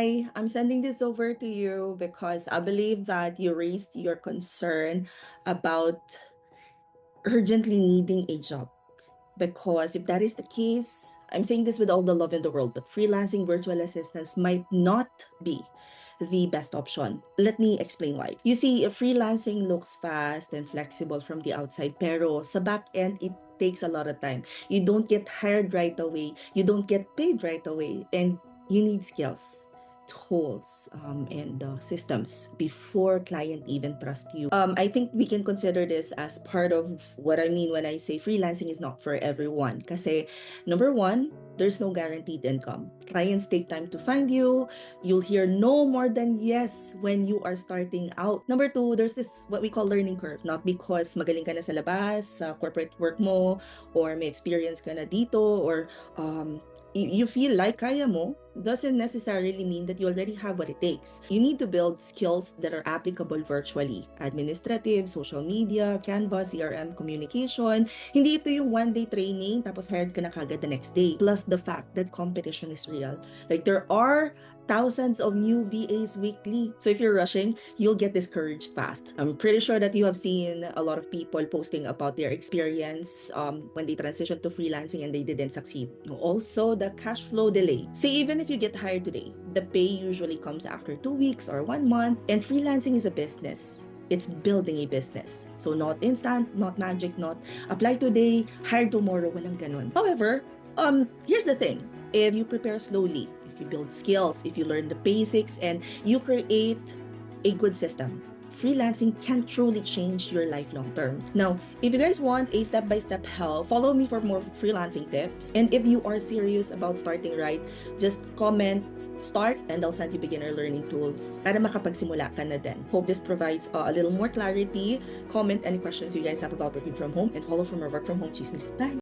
Hi, I'm sending this over to you because I believe that you raised your concern about urgently needing a job. Because if that is the case, I'm saying this with all the love in the world, but freelancing virtual assistants might not be the best option. Let me explain why. You see, freelancing looks fast and flexible from the outside, pero sa back end, it takes a lot of time. You don't get hired right away, you don't get paid right away, and you need skills, tools, and systems before client even trust you. I think we can consider this as part of what I mean when I say freelancing is not for everyone. Kasi number one, there's no guaranteed income. Clients take time to find you. You'll hear no more than yes when you are starting out. Number two, there's this what we call learning curve. Not because magaling ka na sa labas, sa corporate work mo, or may experience ka na dito, or you feel like kaya mo, doesn't necessarily mean that you already have what it takes. You need to build skills that are applicable virtually. Administrative, social media, Canva, CRM, communication. Hindi ito yung one-day training tapos hired ka na kagad the next day. Plus the fact that competition is real. Like there are thousands of new VAs weekly. So if you're rushing, you'll get discouraged fast. I'm pretty sure that you have seen a lot of people posting about their experience when they transitioned to freelancing and they didn't succeed. Also, the cash flow delay. See, even if you get hired today, the pay usually comes after 2 weeks or 1 month, and freelancing is a business. It's building a business. So not instant, not magic, not apply today, hire tomorrow, walang ganun. However, here's the thing. If you prepare slowly, if you build skills, if you learn the basics, and you create a good system, freelancing can truly change your life long term. Now, if you guys want a step-by-step help, follow me for more freelancing tips. And if you are serious about starting right, just comment start and I'll send you beginner learning tools para makapagsimula ka na din. Hope this provides a little more clarity. Comment any questions you guys have about working from home and follow for more work from home chismis. Bye!